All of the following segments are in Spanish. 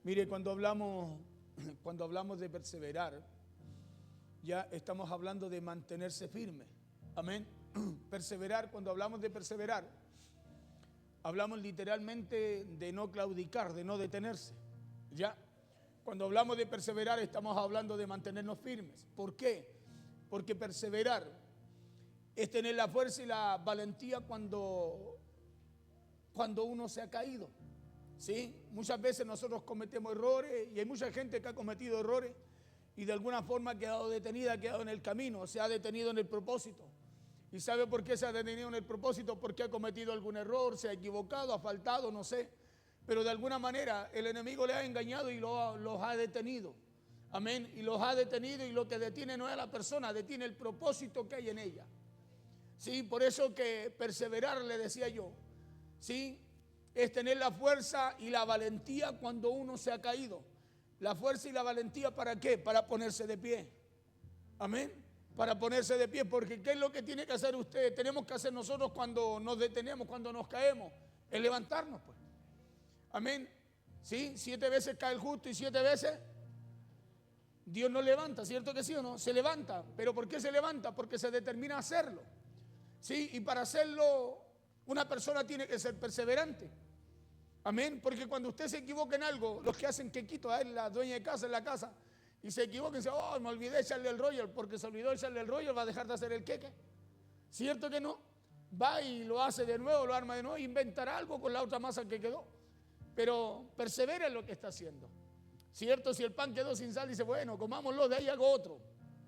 Mire, cuando hablamos de perseverar, ya estamos hablando de mantenerse firme. Amén. Perseverar, cuando hablamos de perseverar, hablamos literalmente de no claudicar, de no detenerse. Ya. Cuando hablamos de perseverar, estamos hablando de mantenernos firmes. ¿Por qué? Porque perseverar es tener la fuerza y la valentía cuando uno se ha caído. ¿Sí? Muchas veces nosotros cometemos errores y hay mucha gente que ha cometido errores y de alguna forma ha quedado detenida, ha quedado en el camino, se ha detenido en el propósito. ¿Y sabe por qué se ha detenido en el propósito? Porque ha cometido algún error, se ha equivocado, ha faltado, no sé. Pero de alguna manera el enemigo le ha engañado y los ha detenido. Amén. Y los ha detenido, y lo que detiene no es a la persona, detiene el propósito que hay en ella. Sí, por eso que perseverar, le decía yo, sí, es tener la fuerza y la valentía cuando uno se ha caído. La fuerza y la valentía, ¿para qué? Para ponerse de pie. Amén. Para ponerse de pie, porque ¿qué es lo que tiene que hacer usted? Tenemos que hacer nosotros cuando nos detenemos, cuando nos caemos, es levantarnos, pues. Amén. Sí, 7 veces cae el justo y 7 veces Dios nos levanta, ¿cierto que sí o no? Se levanta. ¿Pero por qué se levanta? Porque se determina a hacerlo. Sí, y para hacerlo una persona tiene que ser perseverante. Amén. Porque cuando usted se equivoca en algo, los que hacen quequito a él, la dueña de casa en la casa, y se equivoca y dice, oh, me olvidé echarle el roller, porque se olvidó echarle el roller, va a dejar de hacer el queque. ¿Cierto que no? Va y lo hace de nuevo, lo arma de nuevo, inventará algo con la otra masa que quedó. Pero persevera en lo que está haciendo. ¿Cierto? Si el pan quedó sin sal, dice, bueno, comámoslo, de ahí hago otro.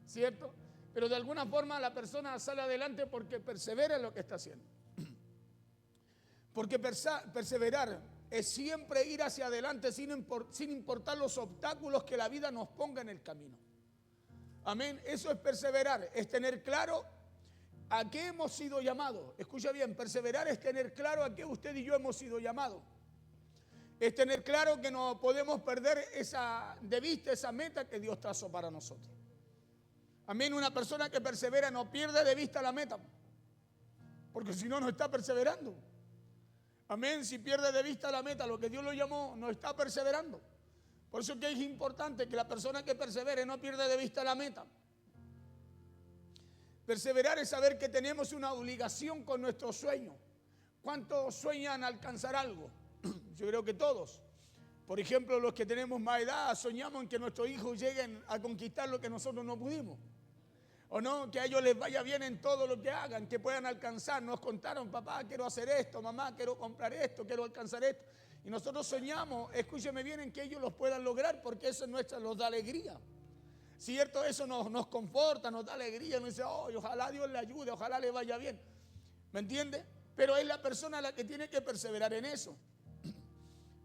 ¿Cierto? Pero de alguna forma la persona sale adelante porque persevera en lo que está haciendo. Porque perseverar es siempre ir hacia adelante sin importar los obstáculos que la vida nos ponga en el camino. Amén. Eso es perseverar, es tener claro a qué hemos sido llamados. Escucha bien, perseverar es tener claro a qué usted y yo hemos sido llamados. Es tener claro que no podemos perder de vista esa meta que Dios trazó para nosotros. Amén. Una persona que persevera no pierde de vista la meta, porque si no, no está perseverando. Amén. Si pierde de vista la meta, lo que Dios lo llamó, no está perseverando. Por eso que es importante que la persona que persevere no pierda de vista la meta. Perseverar es saber que tenemos una obligación con nuestros sueños. ¿Cuántos sueñan alcanzar algo? Yo creo que todos. Por ejemplo, los que tenemos más edad soñamos en que nuestros hijos lleguen a conquistar lo que nosotros no pudimos. O no, que a ellos les vaya bien en todo lo que hagan, que puedan alcanzar. Nos contaron, papá, quiero hacer esto, mamá, quiero comprar esto, quiero alcanzar esto. Y nosotros soñamos, escúcheme bien, en que ellos los puedan lograr, porque eso nos da alegría. ¿Cierto? Eso nos conforta, nos da alegría, nos dice, oh, ojalá Dios le ayude, ojalá le vaya bien. ¿Me entiende? Pero es la persona la que tiene que perseverar en eso.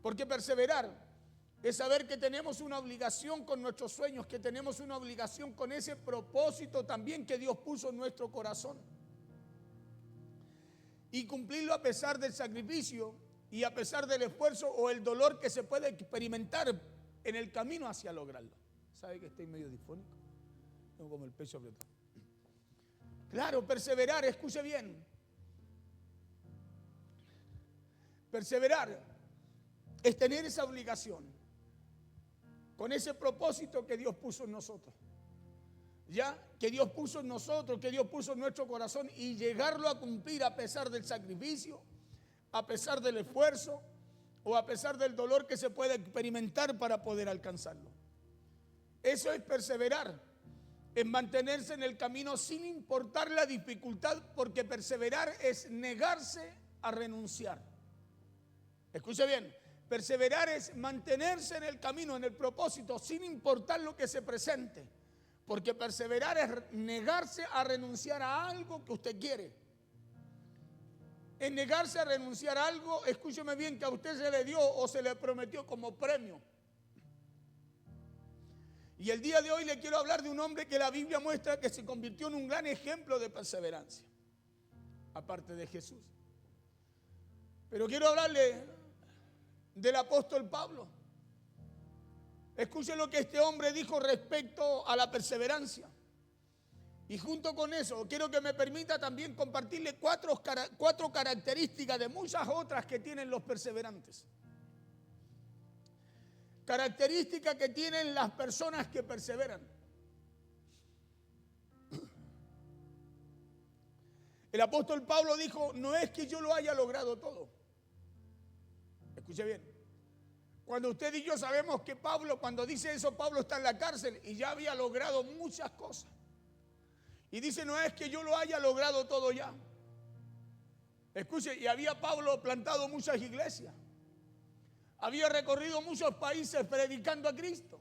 Porque perseverar es saber que tenemos una obligación con nuestros sueños, que tenemos una obligación con ese propósito también que Dios puso en nuestro corazón. Y cumplirlo a pesar del sacrificio y a pesar del esfuerzo o el dolor que se puede experimentar en el camino hacia lograrlo. ¿Sabe que estoy medio difónico? Tengo como el pecho apretado. Claro, perseverar, escuche bien. Perseverar es tener esa obligación con ese propósito que Dios puso en nosotros. Ya, que Dios puso en nosotros, que Dios puso en nuestro corazón, y llegarlo a cumplir a pesar del sacrificio, a pesar del esfuerzo o a pesar del dolor que se puede experimentar para poder alcanzarlo. Eso es perseverar, en mantenerse en el camino sin importar la dificultad, porque perseverar es negarse a renunciar. Escuche bien, perseverar es mantenerse en el camino, en el propósito, sin importar lo que se presente, porque perseverar es negarse a renunciar a algo que usted quiere. Es negarse a renunciar a algo, escúcheme bien, que a usted se le dio o se le prometió como premio. Y el día de hoy le quiero hablar de un hombre que la Biblia muestra que se convirtió en un gran ejemplo de perseverancia, aparte de Jesús. Pero quiero hablarle del apóstol Pablo. Escuche lo que este hombre dijo respecto a la perseverancia. Y junto con eso, quiero que me permita también compartirle cuatro características de muchas otras que tienen los perseverantes. Característica que tienen las personas que perseveran. El apóstol Pablo dijo, no es que yo lo haya logrado todo. Escuche bien. Cuando usted y yo sabemos que Pablo, cuando dice eso, Pablo está en la cárcel y ya había logrado muchas cosas. Y dice, no es que yo lo haya logrado todo ya. Escuche, y había Pablo plantado muchas iglesias. Había recorrido muchos países predicando a Cristo.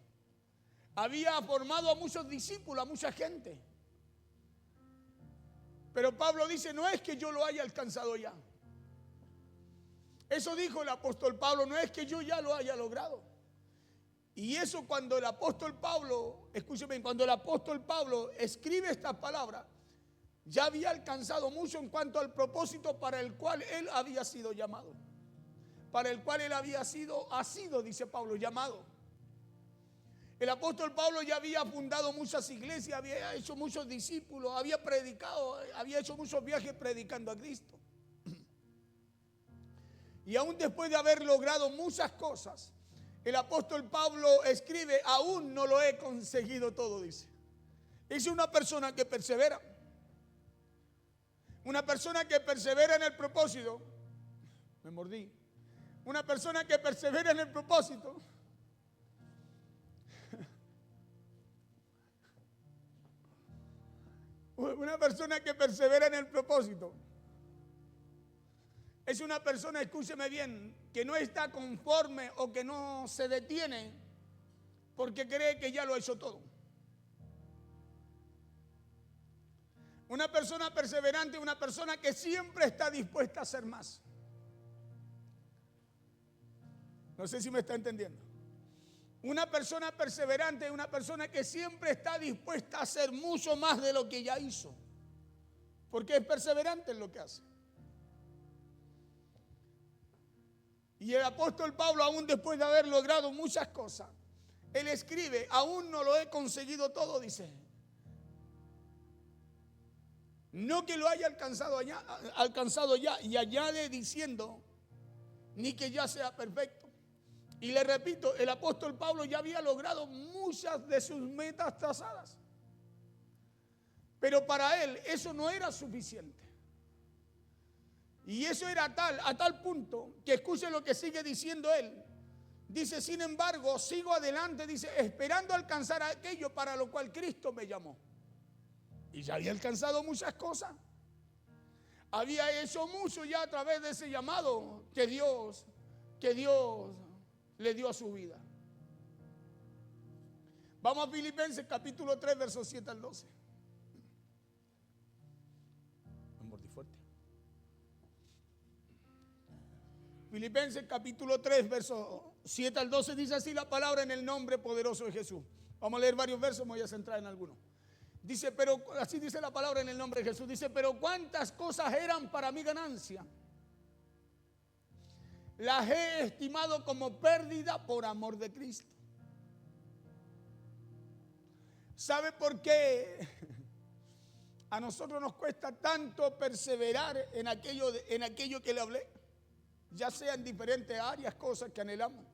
Había formado a muchos discípulos, a mucha gente. Pero Pablo dice, no es que yo lo haya alcanzado ya. Eso dijo el apóstol Pablo, no es que yo ya lo haya logrado. Y eso cuando el apóstol Pablo, escúcheme, cuando el apóstol Pablo escribe estas palabras, ya había alcanzado mucho en cuanto al propósito para el cual él había sido llamado. Para el cual él ha sido, dice Pablo, llamado. El apóstol Pablo ya había fundado muchas iglesias, había hecho muchos discípulos, había predicado, había hecho muchos viajes predicando a Cristo. Y aún después de haber logrado muchas cosas, el apóstol Pablo escribe, aún no lo he conseguido todo, dice. Es una persona que persevera. Una persona que persevera en el propósito. Me mordí. Una persona que persevera en el propósito. Una persona que persevera en el propósito. Es una persona, escúcheme bien, que no está conforme o que no se detiene porque cree que ya lo ha hecho todo. Una persona perseverante, una persona que siempre está dispuesta a hacer más. No sé si me está entendiendo. Una persona perseverante es una persona que siempre está dispuesta a hacer mucho más de lo que ya hizo. Porque es perseverante en lo que hace. Y el apóstol Pablo, aún después de haber logrado muchas cosas, él escribe, aún no lo he conseguido todo, dice. No que lo haya alcanzado ya, y añade diciendo, ni que ya sea perfecto. Y le repito, el apóstol Pablo ya había logrado muchas de sus metas trazadas. Pero para él eso no era suficiente. Y eso era a tal punto, que escuche lo que sigue diciendo él. Dice, sin embargo, sigo adelante, dice, esperando alcanzar aquello para lo cual Cristo me llamó. Y ya había alcanzado muchas cosas. Había hecho mucho ya a través de ese llamado que Dios le dio a su vida. Vamos a Filipenses capítulo 3, versos 7 al 12. Me mordí fuerte. Filipenses capítulo 3, versos 7 al 12 dice así la palabra en el nombre poderoso de Jesús. Vamos a leer varios versos, me voy a centrar en algunos. Dice, pero así dice la palabra en el nombre de Jesús. Dice, pero cuántas cosas eran para mi ganancia, las he estimado como pérdida por amor de Cristo. ¿Sabe por qué a nosotros nos cuesta tanto perseverar en aquello que le hablé? Ya sea en diferentes áreas, cosas que anhelamos.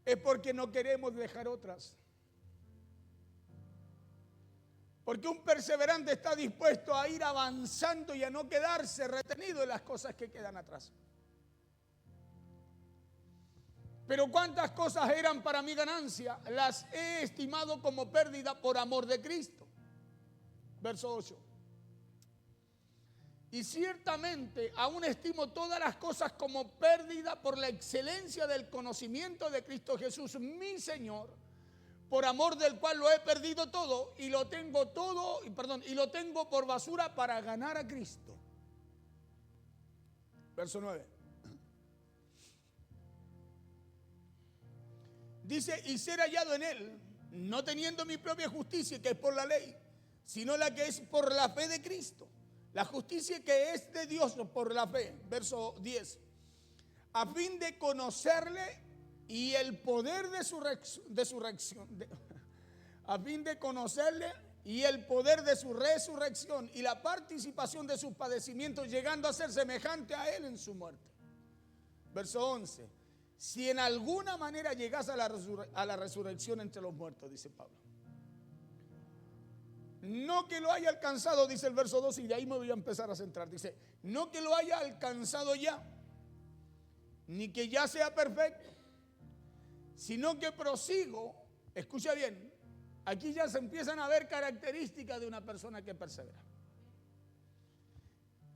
Es porque no queremos dejar otras. Porque un perseverante está dispuesto a ir avanzando y a no quedarse retenido en las cosas que quedan atrás. Pero cuántas cosas eran para mi ganancia, las he estimado como pérdida por amor de Cristo. Verso 8. Y ciertamente aún estimo todas las cosas como pérdida por la excelencia del conocimiento de Cristo Jesús, mi Señor, por amor del cual lo he perdido todo y lo tengo por basura para ganar a Cristo. Verso 9. Dice, y ser hallado en él, no teniendo mi propia justicia, que es por la ley, sino la que es por la fe de Cristo. La justicia que es de Dios por la fe. Verso 10. A fin de conocerle y el poder de su resurrección. A fin de conocerle y el poder de su resurrección y la participación de sus padecimientos, llegando a ser semejante a él en su muerte. Verso 11. si en alguna manera llegas a la resurrección entre los muertos, dice Pablo. No que lo haya alcanzado, dice el verso 2, y de ahí me voy a empezar a centrar. Dice, no que lo haya alcanzado ya, ni que ya sea perfecto, sino que prosigo. Escucha bien, aquí ya se empiezan a ver características de una persona que persevera.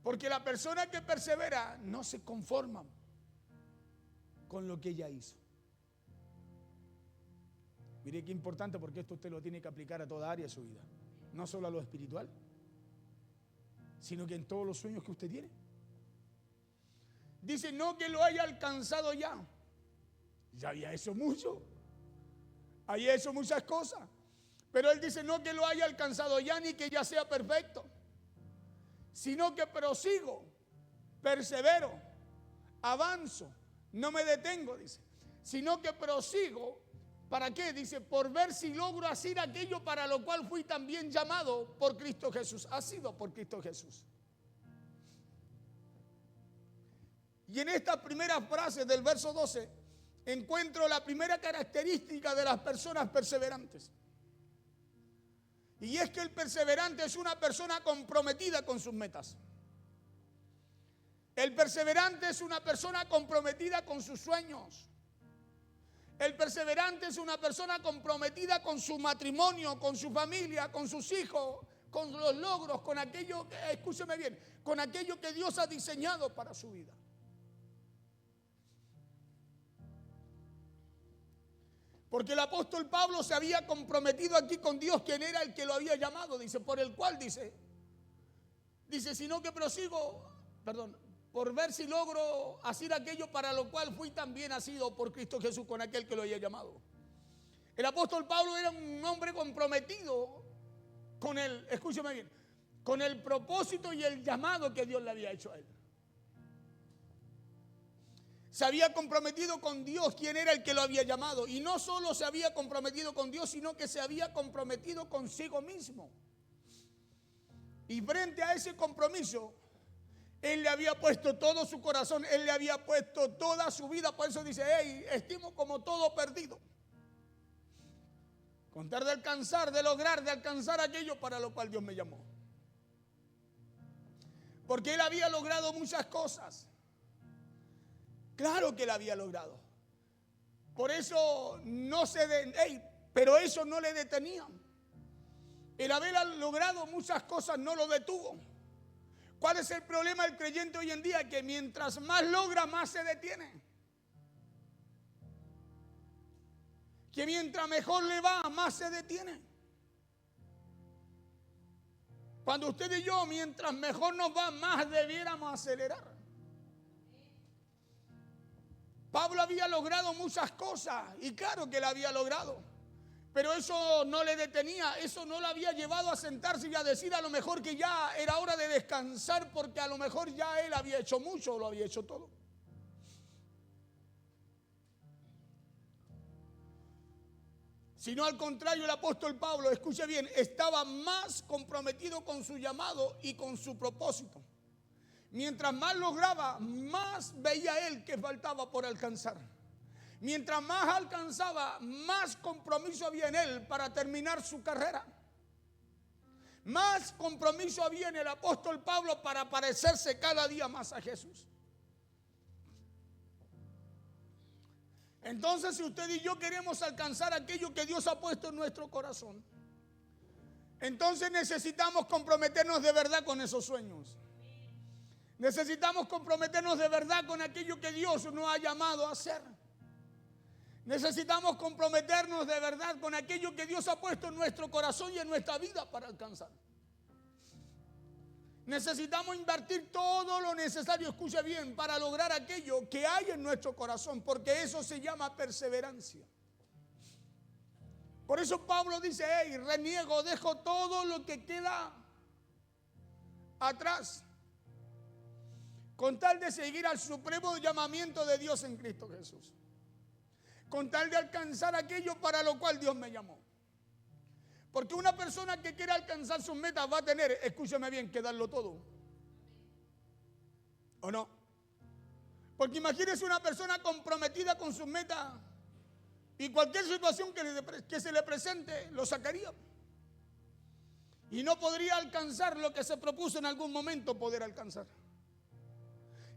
Porque la persona que persevera no se conforma con lo que ella hizo. Mire qué importante, porque esto usted lo tiene que aplicar a toda área de su vida. No solo a lo espiritual, sino que en todos los sueños que usted tiene. Dice, no que lo haya alcanzado ya. Ya había hecho mucho. Había hecho muchas cosas. Pero él dice, no que lo haya alcanzado ya, ni que ya sea perfecto, sino que prosigo, persevero, avanzo, no me detengo, dice. Sino que prosigo, ¿para qué? Dice, por ver si logro hacer aquello para lo cual fui también llamado por Cristo Jesús. Ha sido por Cristo Jesús. Y en esta primera frase del verso 12 encuentro la primera característica de las personas perseverantes. Y es que el perseverante es una persona comprometida con sus metas. El perseverante es una persona comprometida con sus sueños. El perseverante es una persona comprometida con su matrimonio, con su familia, con sus hijos, con los logros, con aquello, escúcheme bien, con aquello que Dios ha diseñado para su vida. Porque el apóstol Pablo se había comprometido aquí con Dios, quien era el que lo había llamado, dice, por el cual dice, sino que prosigo, por ver si logro hacer aquello para lo cual fui también asido por Cristo Jesús con aquel que lo había llamado. El apóstol Pablo era un hombre comprometido con el, escúcheme bien, con el propósito y el llamado que Dios le había hecho a él. Se había comprometido con Dios, quien era el que lo había llamado. Y no solo se había comprometido con Dios, sino que se había comprometido consigo mismo. Y frente a ese compromiso, él le había puesto todo su corazón, él le había puesto toda su vida. Por eso dice, hey, estimo como todo perdido. Con tal de alcanzar, de lograr, de alcanzar aquello para lo cual Dios me llamó. Porque él había logrado muchas cosas. Claro que la había logrado. Por eso pero eso no le detenía. El haber logrado muchas cosas no lo detuvo. ¿Cuál es el problema del creyente hoy en día? Que mientras más logra, más se detiene. Que mientras mejor le va, más se detiene. Cuando usted y yo, mientras mejor nos va, más debiéramos acelerar. Pablo había logrado muchas cosas, y claro que la había logrado, pero eso no le detenía, eso no lo había llevado a sentarse y a decir a lo mejor que ya era hora de descansar, porque a lo mejor ya él había hecho mucho o lo había hecho todo. Sino al contrario, el apóstol Pablo, escuche bien, estaba más comprometido con su llamado y con su propósito. Mientras más lograba, más veía él que faltaba por alcanzar. Mientras más alcanzaba, más compromiso había en él para terminar su carrera. Más compromiso había en el apóstol Pablo para parecerse cada día más a Jesús. Entonces, si usted y yo queremos alcanzar aquello que Dios ha puesto en nuestro corazón, entonces necesitamos comprometernos de verdad con esos sueños. Necesitamos comprometernos de verdad con aquello que Dios nos ha llamado a hacer. Necesitamos comprometernos de verdad con aquello que Dios ha puesto en nuestro corazón y en nuestra vida para alcanzar. Necesitamos invertir todo lo necesario, escuche bien, para lograr aquello que hay en nuestro corazón, porque eso se llama perseverancia. Por eso Pablo dice, hey, reniego, dejo todo lo que queda atrás, con tal de seguir al supremo llamamiento de Dios en Cristo Jesús, con tal de alcanzar aquello para lo cual Dios me llamó. Porque una persona que quiere alcanzar sus metas va a tener, escúcheme bien, que darlo todo. ¿O no? Porque imagínese una persona comprometida con sus metas y cualquier situación que se le presente lo sacaría. Y no podría alcanzar lo que se propuso en algún momento poder alcanzar.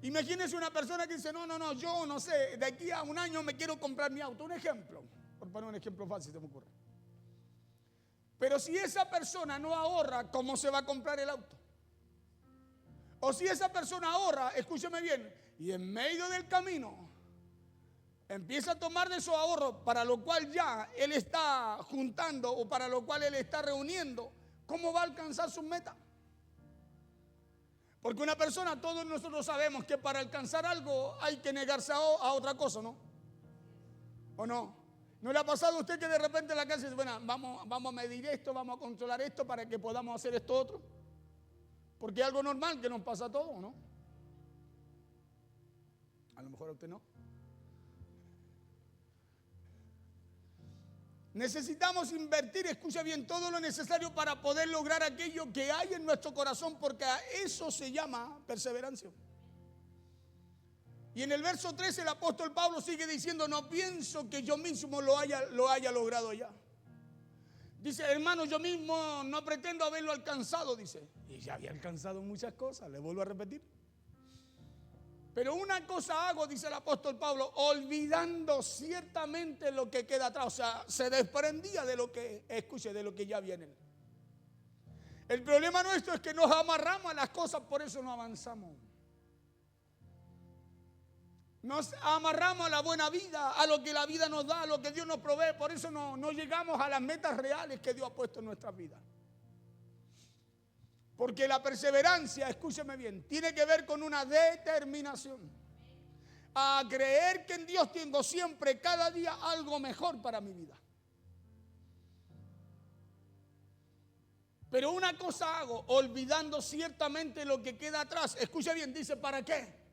Imagínese una persona que dice, no, yo no sé, de aquí a un año me quiero comprar mi auto. Un ejemplo, por poner un ejemplo fácil, se me ocurre. Pero si esa persona no ahorra, ¿cómo se va a comprar el auto? O si esa persona ahorra, escúcheme bien, y en medio del camino empieza a tomar de esos ahorros para lo cual ya él está juntando o para lo cual él está reuniendo, ¿cómo va a alcanzar sus metas? Porque una persona, todos nosotros sabemos que para alcanzar algo hay que negarse a otra cosa, ¿no? ¿O no? ¿No le ha pasado a usted que de repente en la casa dice, bueno, vamos a medir esto, vamos a controlar esto para que podamos hacer esto otro? Porque es algo normal que nos pasa a todos, ¿no? A lo mejor a usted no. Necesitamos invertir, escucha bien, todo lo necesario para poder lograr aquello que hay en nuestro corazón, porque a eso se llama perseverancia. Y en el verso 13 el apóstol Pablo sigue diciendo, no pienso que yo mismo lo haya logrado ya. Dice, hermano, yo mismo no pretendo haberlo alcanzado, dice. Y ya había alcanzado muchas cosas, le vuelvo a repetir. Pero una cosa hago, dice el apóstol Pablo, olvidando ciertamente lo que queda atrás. O sea, se desprendía de lo que, escuche, de lo que ya viene. El problema nuestro es que nos amarramos a las cosas, por eso no avanzamos. Nos amarramos a la buena vida, a lo que la vida nos da, a lo que Dios nos provee. Por eso no llegamos a las metas reales que Dios ha puesto en nuestras vidas. Porque la perseverancia, escúcheme bien, tiene que ver con una determinación. A creer que en Dios tengo siempre, cada día, algo mejor para mi vida. Pero una cosa hago, olvidando ciertamente lo que queda atrás. Escuche bien, dice, ¿para qué?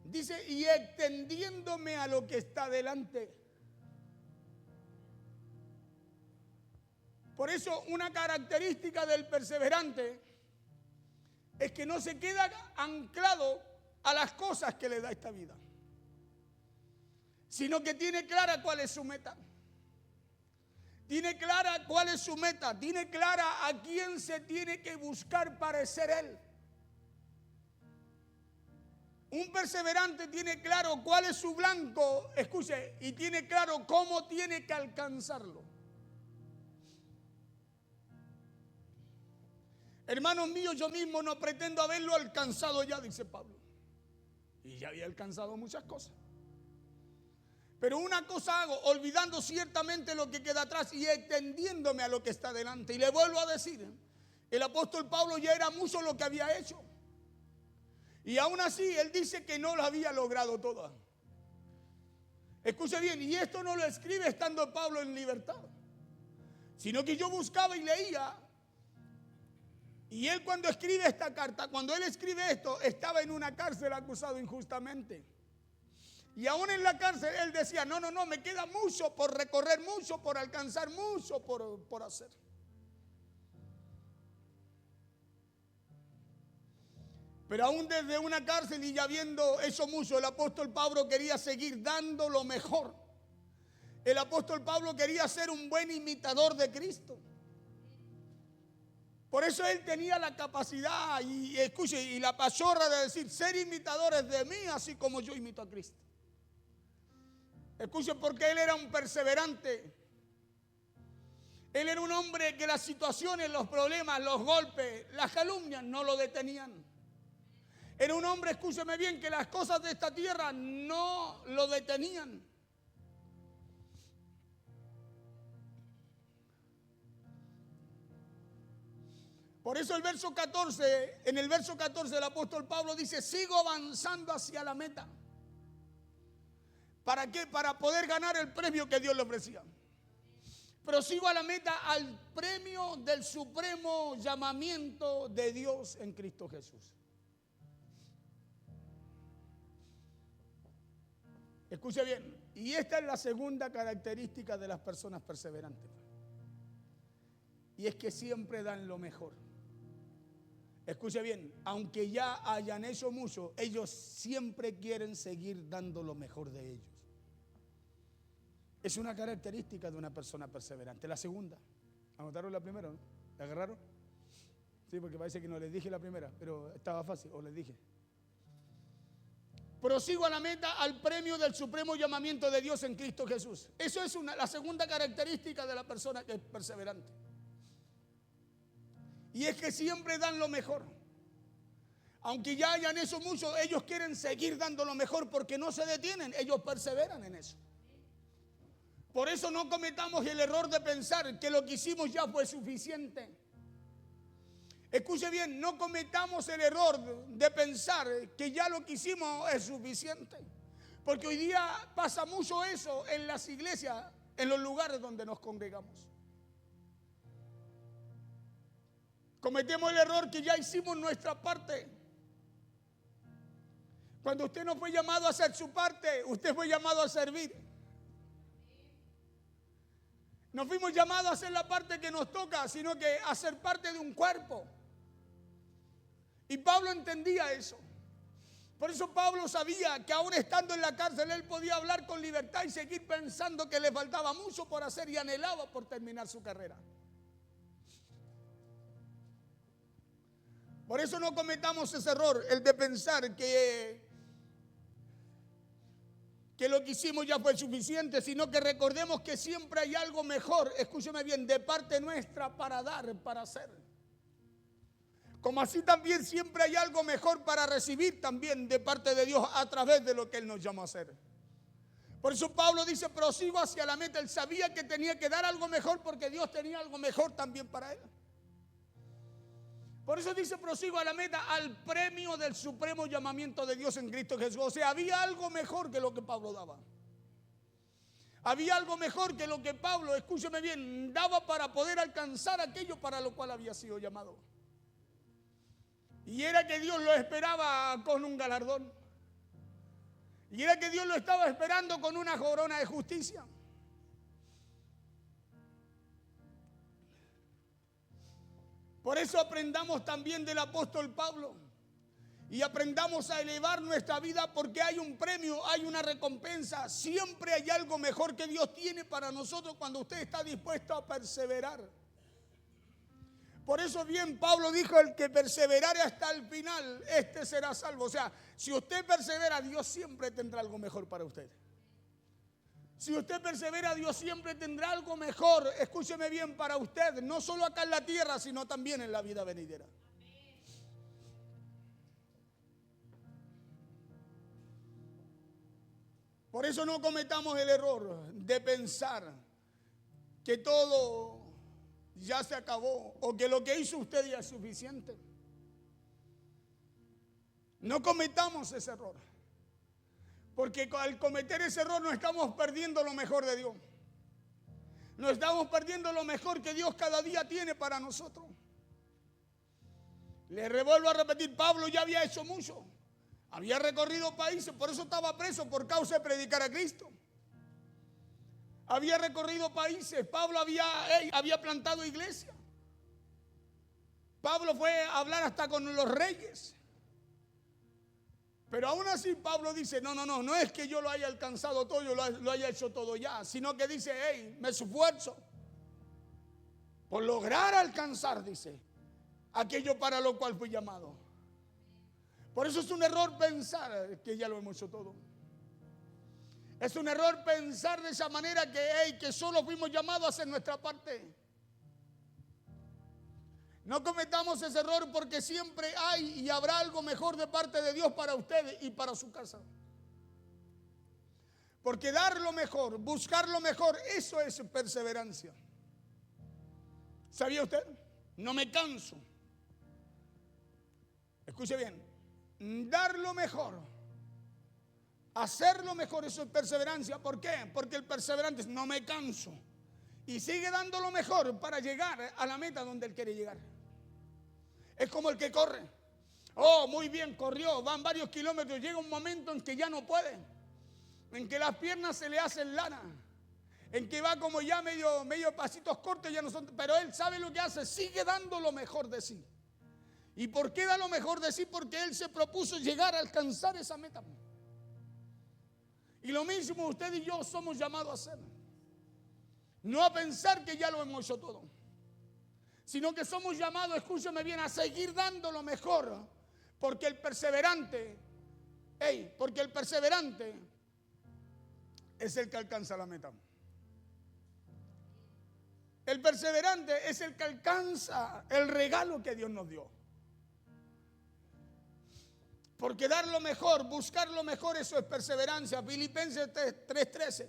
Dice, y extendiéndome a lo que está delante. Por eso una característica del perseverante es que no se queda anclado a las cosas que le da esta vida, sino que tiene clara cuál es su meta. Tiene clara cuál es su meta, tiene clara a quién se tiene que buscar parecer él. Un perseverante tiene claro cuál es su blanco, escuche, y tiene claro cómo tiene que alcanzarlo. Hermanos míos, yo mismo no pretendo haberlo alcanzado ya, dice Pablo. Y ya había alcanzado muchas cosas. Pero una cosa hago, olvidando ciertamente lo que queda atrás y extendiéndome a lo que está delante. Y le vuelvo a decir, el apóstol Pablo ya era mucho lo que había hecho. Y aún así, él dice que no lo había logrado todo. Escuche bien, y esto no lo escribe estando Pablo en libertad, sino que yo buscaba y leía. Y él cuando escribe esta carta, cuando él escribe esto, estaba en una cárcel acusado injustamente. Y aún en la cárcel él decía, no, me queda mucho por recorrer, mucho por alcanzar, mucho por hacer. Pero aún desde una cárcel y ya habiendo hecho mucho, el apóstol Pablo quería seguir dando lo mejor. El apóstol Pablo quería ser un buen imitador de Cristo. Por eso él tenía la capacidad y escuche, y la pachorra de decir, ser imitadores de mí, así como yo imito a Cristo. Escuche, porque él era un perseverante. Él era un hombre que las situaciones, los problemas, los golpes, las calumnias no lo detenían. Era un hombre, escúcheme bien, que las cosas de esta tierra no lo detenían. Por eso en el verso 14 el apóstol Pablo dice, sigo avanzando hacia la meta. ¿Para qué? Para poder ganar el premio que Dios le ofrecía. Pero sigo a la meta, al premio del supremo llamamiento de Dios en Cristo Jesús. Escuche bien, y esta es la segunda característica de las personas perseverantes. Y es que siempre dan lo mejor. Escuche bien, aunque ya hayan hecho mucho, ellos siempre quieren seguir dando lo mejor de ellos. Es una característica de una persona perseverante. La segunda, ¿anotaron la primera, no? ¿La agarraron? Sí, porque parece que no les dije la primera, pero estaba fácil, o les dije. Prosigo a la meta, al premio del supremo llamamiento de Dios en Cristo Jesús. Eso es la segunda característica de la persona que es perseverante. Y es que siempre dan lo mejor. Aunque ya hayan hecho mucho, ellos quieren seguir dando lo mejor porque no se detienen, ellos perseveran en eso. Por eso no cometamos el error de pensar que lo que hicimos ya fue suficiente. Escuche bien, no cometamos el error de pensar que ya lo que hicimos es suficiente. Porque hoy día pasa mucho eso en las iglesias, en los lugares donde nos congregamos. Cometemos el error que ya hicimos nuestra parte. Cuando usted no fue llamado a hacer su parte, usted fue llamado a servir. No fuimos llamados a hacer la parte que nos toca, sino que a ser parte de un cuerpo. Y Pablo entendía eso. Por eso Pablo sabía que aún estando en la cárcel, él podía hablar con libertad y seguir pensando que le faltaba mucho por hacer y anhelaba por terminar su carrera. Por eso no cometamos ese error, el de pensar que lo que hicimos ya fue suficiente, sino que recordemos que siempre hay algo mejor, escúcheme bien, de parte nuestra para dar, para hacer. Como así también siempre hay algo mejor para recibir también de parte de Dios a través de lo que Él nos llama a hacer. Por eso Pablo dice, prosigo hacia la meta. Él sabía que tenía que dar algo mejor porque Dios tenía algo mejor también para él. Por eso dice, prosigo a la meta, al premio del supremo llamamiento de Dios en Cristo Jesús. O sea, había algo mejor que lo que Pablo daba. Había algo mejor que lo que Pablo, escúcheme bien, daba para poder alcanzar aquello para lo cual había sido llamado. Y era que Dios lo esperaba con un galardón. Y era que Dios lo estaba esperando con una corona de justicia. Por eso aprendamos también del apóstol Pablo. Y aprendamos a elevar nuestra vida porque hay un premio, hay una recompensa. Siempre hay algo mejor que Dios tiene para nosotros cuando usted está dispuesto a perseverar. Por eso bien Pablo dijo, el que perseverare hasta el final, este será salvo. O sea, si usted persevera, Dios siempre tendrá algo mejor para usted. Si usted persevera, Dios siempre tendrá algo mejor, escúcheme bien, para usted. No solo acá en la tierra, sino también en la vida venidera. Por eso no cometamos el error de pensar que todo ya se acabó o que lo que hizo usted ya es suficiente. No cometamos ese error, porque al cometer ese error nos estamos perdiendo lo mejor de Dios. Nos estamos perdiendo lo mejor que Dios cada día tiene para nosotros. Le revuelvo a repetir, Pablo ya había hecho mucho. Había recorrido países, por eso estaba preso por causa de predicar a Cristo. Había recorrido países, Pablo había plantado iglesia. Pablo fue a hablar hasta con los reyes. Pero aún así Pablo dice, no es que yo lo haya alcanzado todo, yo lo haya hecho todo ya, sino que dice, hey, me esfuerzo por lograr alcanzar, dice, aquello para lo cual fui llamado. Por eso es un error pensar que ya lo hemos hecho todo. Es un error pensar de esa manera que solo fuimos llamados a hacer nuestra parte. No cometamos ese error porque siempre hay y habrá algo mejor de parte de Dios para ustedes y para su casa. Porque dar lo mejor, buscar lo mejor, eso es perseverancia. ¿Sabía usted? No me canso. Escuche bien. Dar lo mejor, hacer lo mejor, eso es perseverancia. ¿Por qué? Porque el perseverante no me canso y sigue dando lo mejor para llegar a la meta donde él quiere llegar. Es como el que corre. Oh, muy bien, corrió, van varios kilómetros, llega un momento en que ya no puede, en que las piernas se le hacen lana, en que va como ya medio pasitos cortos, ya no son, pero él sabe lo que hace, sigue dando lo mejor de sí. ¿Y por qué da lo mejor de sí? Porque él se propuso llegar a alcanzar esa meta. Y lo mismo usted y yo somos llamados a hacer. No a pensar que ya lo hemos hecho todo, sino que somos llamados, escúcheme bien, a seguir dando lo mejor. Porque el perseverante, porque el perseverante es el que alcanza la meta. El perseverante es el que alcanza el regalo que Dios nos dio. Porque dar lo mejor, buscar lo mejor, eso es perseverancia. Filipenses 3:13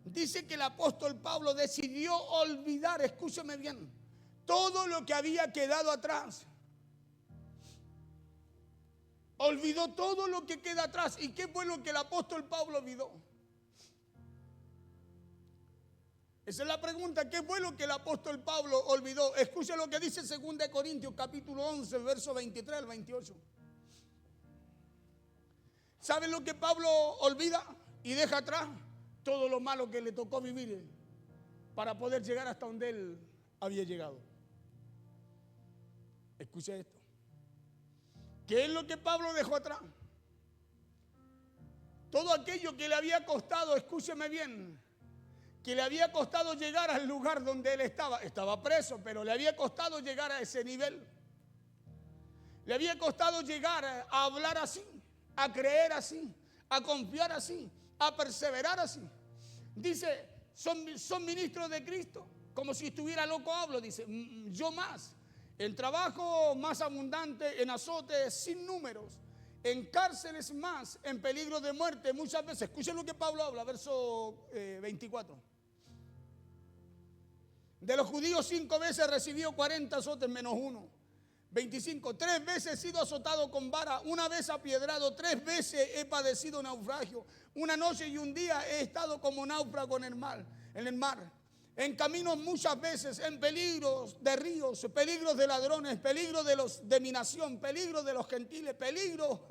dice que el apóstol Pablo decidió olvidar, escúcheme bien, todo lo que había quedado atrás. Olvidó todo lo que queda atrás. ¿Y qué fue lo que el apóstol Pablo olvidó? Esa es la pregunta. ¿Qué fue lo que el apóstol Pablo olvidó? Escuche lo que dice 2 Corintios capítulo 11, verso 23 al 28. ¿Saben lo que Pablo olvida y deja atrás? Todo lo malo que le tocó vivir para poder llegar hasta donde él había llegado. Escuche esto. ¿Qué es lo que Pablo dejó atrás? Todo aquello que le había costado, escúcheme bien, que le había costado llegar al lugar donde él estaba. Estaba preso, pero le había costado llegar a ese nivel. Le había costado llegar a hablar así, a creer así, a confiar así, a perseverar así. Dice, son ministros de Cristo, como si estuviera loco hablo, dice, yo más. En trabajo más abundante, en azotes sin números, en cárceles más, en peligro de muerte muchas veces. Escuchen lo que Pablo habla, verso 24. De los judíos 5 veces recibió 40 azotes menos 1. 25. 3 veces he sido azotado con vara, 1 vez apiedrado, 3 veces he padecido naufragio. 1 noche y 1 día he estado como náufrago en el mar. En caminos muchas veces, en peligros de ríos, peligros de ladrones, peligros de mi nación, peligros de los gentiles, peligros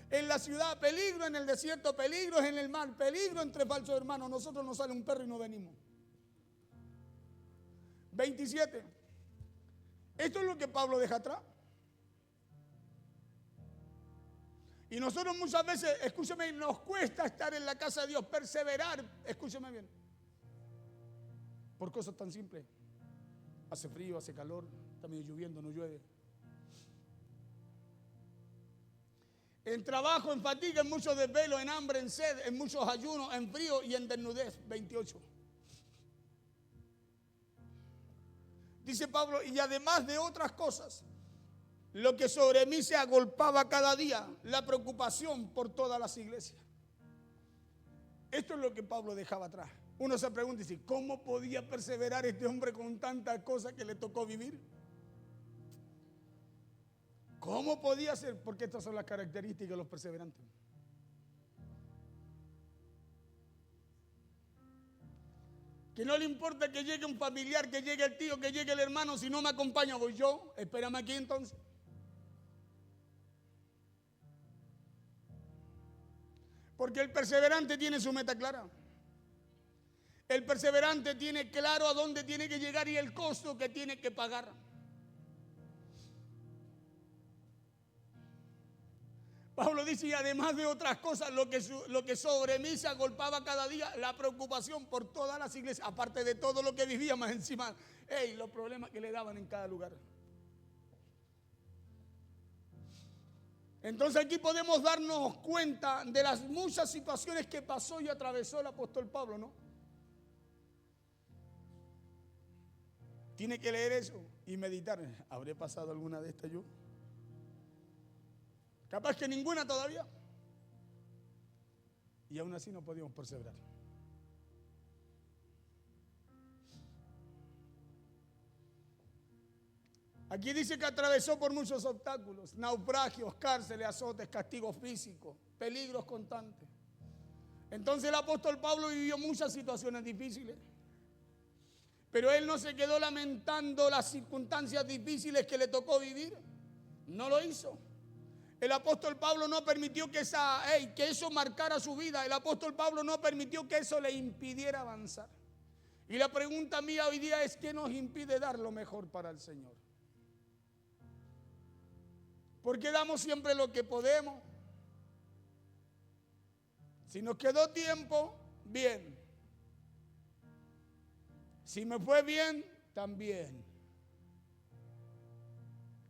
en la ciudad, peligro en el desierto, peligros en el mar, peligro entre falsos hermanos. Nosotros nos sale un perro y no venimos. 27. Esto es lo que Pablo deja atrás. Y nosotros muchas veces, escúcheme, nos cuesta estar en la casa de Dios, perseverar, escúcheme bien, por cosas tan simples. Hace frío, hace calor, está medio lloviendo, no llueve. En trabajo, en fatiga, en mucho desvelo, en hambre, en sed, en muchos ayunos, en frío y en desnudez. 28. Dice Pablo, y además de otras cosas, lo que sobre mí se agolpaba cada día, la preocupación por todas las iglesias. Esto es lo que Pablo dejaba atrás. Uno se pregunta y dice, ¿cómo podía perseverar este hombre con tantas cosas que le tocó vivir? ¿Cómo podía ser? Porque estas son las características de los perseverantes. Que no le importa que llegue un familiar, que llegue el tío, que llegue el hermano, si no me acompaña voy yo, espérame aquí entonces. Porque el perseverante tiene su meta clara. El perseverante tiene claro a dónde tiene que llegar y el costo que tiene que pagar. Pablo dice, y además de otras cosas, lo que sobre mí se agolpaba cada día, la preocupación por todas las iglesias, aparte de todo lo que vivía más encima, los problemas que le daban en cada lugar. Entonces aquí podemos darnos cuenta de las muchas situaciones que pasó y atravesó el apóstol Pablo, ¿no? Tiene que leer eso y meditar. ¿Habré pasado alguna de estas yo? Capaz que ninguna todavía. Y aún así no podíamos perseverar. Aquí dice que atravesó por muchos obstáculos, naufragios, cárceles, azotes, castigos físicos, peligros constantes. Entonces el apóstol Pablo vivió muchas situaciones difíciles. Pero él no se quedó lamentando las circunstancias difíciles que le tocó vivir. No lo hizo. El apóstol Pablo no permitió que eso marcara su vida. El apóstol Pablo no permitió que eso le impidiera avanzar. Y la pregunta mía hoy día es, ¿qué nos impide dar lo mejor para el Señor? Porque damos siempre lo que podemos. Si nos quedó tiempo, bien. Si me fue bien, también.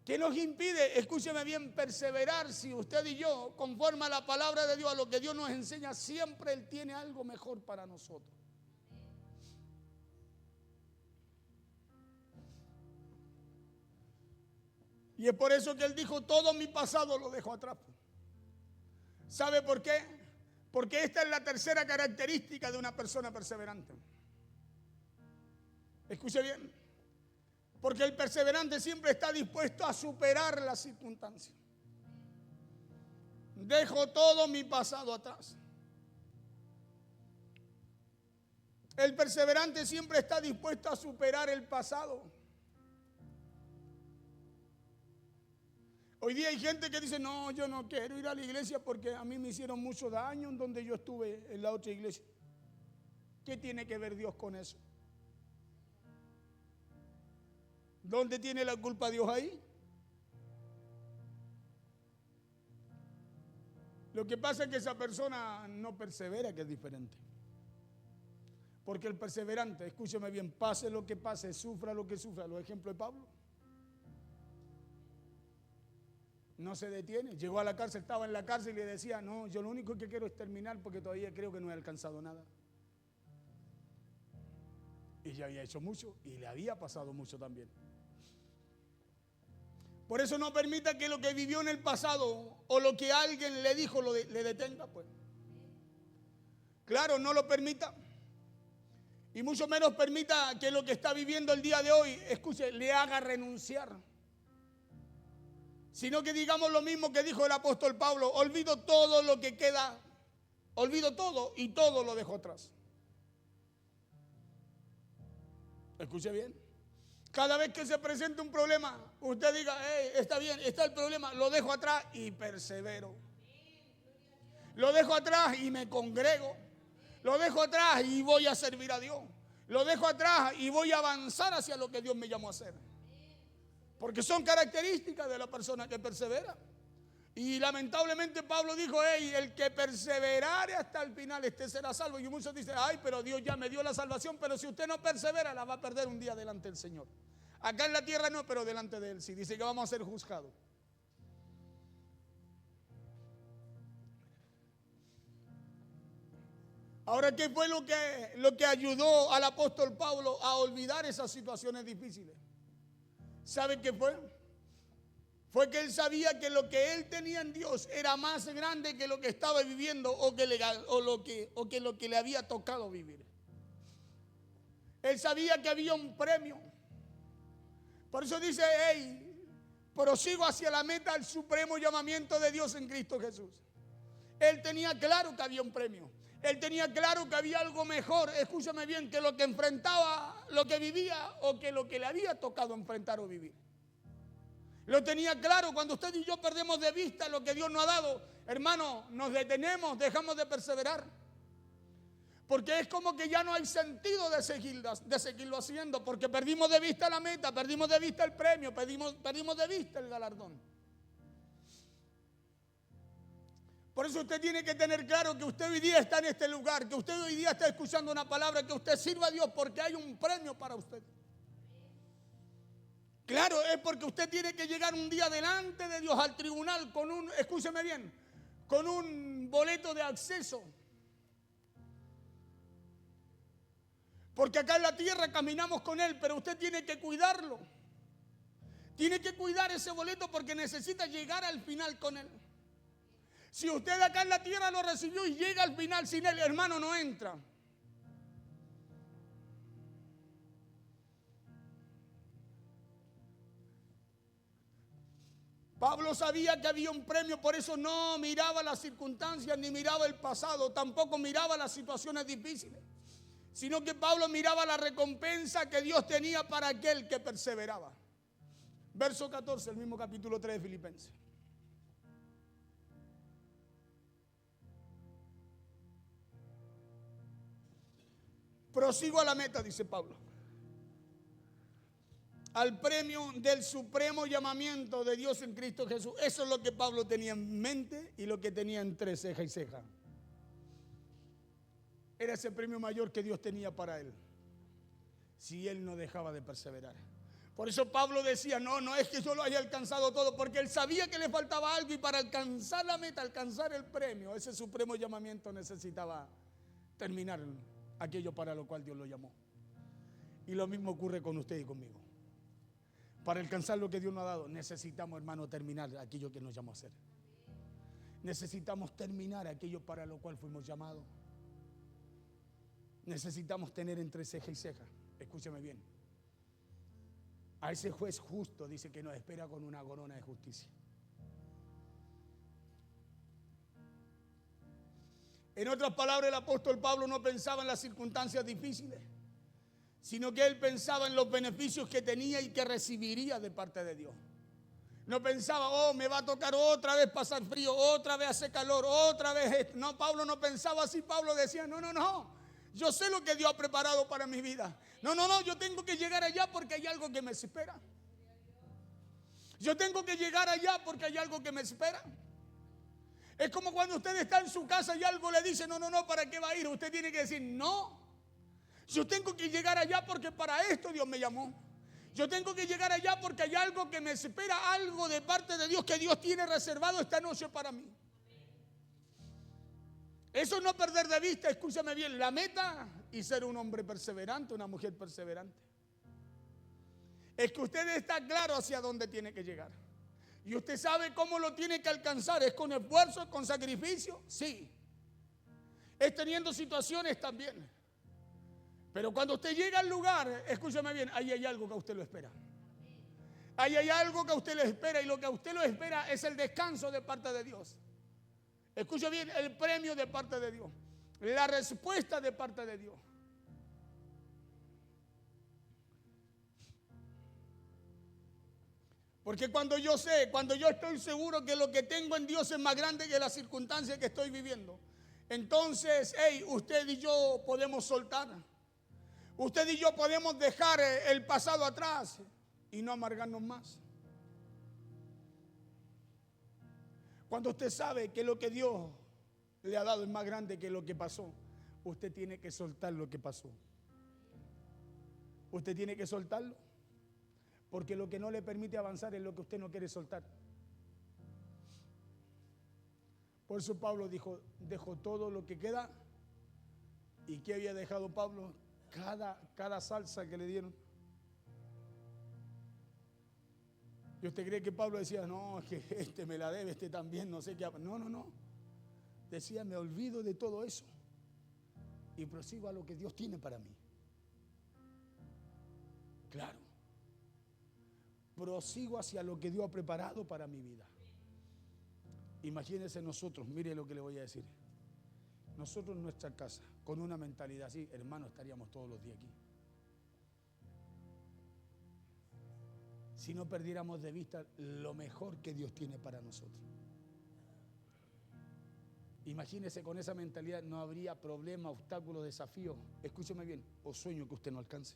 ¿Qué nos impide, escúcheme bien, perseverar si usted y yo, conforme a la palabra de Dios, a lo que Dios nos enseña, siempre Él tiene algo mejor para nosotros? Y es por eso que Él dijo, todo mi pasado lo dejo atrás. ¿Sabe por qué? Porque esta es la tercera característica de una persona perseverante. Escuche bien. Porque el perseverante siempre está dispuesto a superar las circunstancias. Dejo todo mi pasado atrás. El perseverante siempre está dispuesto a superar el pasado. Hoy día hay gente que dice, no, yo no quiero ir a la iglesia porque a mí me hicieron mucho daño en donde yo estuve en la otra iglesia. ¿Qué tiene que ver Dios con eso? ¿Dónde tiene la culpa Dios ahí? Lo que pasa es que esa persona no persevera, que es diferente. Porque el perseverante, escúcheme bien, pase lo que pase, sufra lo que sufra, los ejemplos de Pablo. No se detiene, llegó a la cárcel, estaba en la cárcel y le decía, no, yo lo único que quiero es terminar porque todavía creo que no he alcanzado nada. Y ya había hecho mucho y le había pasado mucho también. Por eso no permita que lo que vivió en el pasado o lo que alguien le dijo le detenga, pues. Claro, no lo permita. Y mucho menos permita que lo que está viviendo el día de hoy, escuche, le haga renunciar. Sino que digamos lo mismo que dijo el apóstol Pablo, olvido todo lo que queda, olvido todo y todo lo dejo atrás. Escuche bien. Cada vez que se presente un problema, usted diga, hey, está bien, está el problema, lo dejo atrás y persevero. Lo dejo atrás y me congrego. Lo dejo atrás y voy a servir a Dios. Lo dejo atrás y voy a avanzar hacia lo que Dios me llamó a hacer. Porque son características de la persona que persevera. Y lamentablemente Pablo dijo, hey, el que perseverare hasta el final, este será salvo. Y muchos dicen, ay, pero Dios ya me dio la salvación, pero si usted no persevera, la va a perder un día delante del Señor. Acá en la tierra no, pero delante de Él sí. Dice que vamos a ser juzgados. Ahora, ¿qué fue lo que ayudó al apóstol Pablo a olvidar esas situaciones difíciles? ¿Sabe qué fue? Fue que él sabía que lo que él tenía en Dios era más grande que lo que estaba viviendo o que lo que le había tocado vivir. Él sabía que había un premio. Por eso dice, hey, prosigo hacia la meta del supremo llamamiento de Dios en Cristo Jesús. Él tenía claro que había un premio. Él tenía claro que había algo mejor, escúchame bien, que lo que enfrentaba, lo que vivía o que lo que le había tocado enfrentar o vivir. Lo tenía claro. Cuando usted y yo perdemos de vista lo que Dios nos ha dado, hermano, nos detenemos, dejamos de perseverar. Porque es como que ya no hay sentido de seguirlo haciendo, porque perdimos de vista la meta, perdimos de vista el premio, perdimos de vista el galardón. Por eso usted tiene que tener claro que usted hoy día está en este lugar, que usted hoy día está escuchando una palabra, que usted sirva a Dios porque hay un premio para usted. Claro, es porque usted tiene que llegar un día delante de Dios al tribunal con escúcheme bien, con un boleto de acceso. Porque acá en la tierra caminamos con Él, pero usted tiene que cuidarlo. Tiene que cuidar ese boleto porque necesita llegar al final con Él. Si usted acá en la tierra lo recibió y llega al final sin Él, hermano, no entra. Pablo sabía que había un premio, por eso no miraba las circunstancias ni miraba el pasado, tampoco miraba las situaciones difíciles, sino que Pablo miraba la recompensa que Dios tenía para aquel que perseveraba. Verso 14, el mismo capítulo 3 de Filipenses. Prosigo a la meta, dice Pablo. al premio del supremo llamamiento de Dios en Cristo Jesús. Eso es lo que Pablo tenía en mente y lo que tenía entre ceja y ceja. Era ese premio mayor que Dios tenía para él, si él no dejaba de perseverar. Por eso Pablo decía, no es que yo lo haya alcanzado todo, porque él sabía que le faltaba algo y para alcanzar la meta, alcanzar el premio, ese supremo llamamiento, necesitaba terminar aquello para lo cual Dios lo llamó. Y lo mismo ocurre con usted y conmigo. Para alcanzar lo que Dios nos ha dado, necesitamos, hermano, terminar aquello que nos llamó a hacer. Necesitamos terminar aquello para lo cual fuimos llamados. Necesitamos tener entre ceja y ceja. Escúcheme bien. A ese juez justo dice que nos espera con una corona de justicia. En otras palabras, el apóstol Pablo no pensaba en las circunstancias difíciles, sino que él pensaba en los beneficios que tenía y que recibiría de parte de Dios. No pensaba, me va a tocar otra vez pasar frío, otra vez hacer calor, otra vez esto. No, Pablo no pensaba así. Pablo decía, no. Yo sé lo que Dios ha preparado para mi vida. No, yo tengo que llegar allá porque hay algo que me espera. Yo tengo que llegar allá porque hay algo que me espera. Es como cuando usted está en su casa y algo le dice, no, ¿para qué va a ir? Usted tiene que decir, no. Yo tengo que llegar allá porque para esto Dios me llamó. Yo tengo que llegar allá porque hay algo que me espera, algo de parte de Dios que Dios tiene reservado esta noche para mí. Eso no perder de vista, escúchame bien, la meta y ser un hombre perseverante, una mujer perseverante. Es que usted está claro hacia dónde tiene que llegar. Y usted sabe cómo lo tiene que alcanzar. ¿Es con esfuerzo, es con sacrificio? Sí. Es teniendo situaciones también. Pero cuando usted llega al lugar, escúchame bien, ahí hay algo que a usted lo espera. Ahí hay algo que a usted lo espera y lo que a usted lo espera es el descanso de parte de Dios. Escucha bien, el premio de parte de Dios, la respuesta de parte de Dios. Porque cuando yo estoy seguro que lo que tengo en Dios es más grande que las circunstancias que estoy viviendo, entonces, usted y yo podemos soltar. Usted y yo podemos dejar el pasado atrás y no amargarnos más. Cuando usted sabe que lo que Dios le ha dado es más grande que lo que pasó, usted tiene que soltar lo que pasó. Usted tiene que soltarlo, porque lo que no le permite avanzar es lo que usted no quiere soltar. Por eso Pablo dijo, dejó todo lo que queda. ¿Y qué había dejado Pablo? Cada salsa que le dieron. ¿Y usted cree que Pablo decía, no, es que este me la debe, este también, no sé qué? No. Decía, me olvido de todo eso y prosigo a lo que Dios tiene para mí. Claro. Prosigo hacia lo que Dios ha preparado para mi vida. Imagínense nosotros, mire lo que le voy a decir. Nosotros en nuestra casa, con una mentalidad así, hermano, estaríamos todos los días aquí. Si no perdiéramos de vista lo mejor que Dios tiene para nosotros. Imagínese, con esa mentalidad no habría problema, obstáculo, desafío. Escúcheme bien, o sueño que usted no alcance.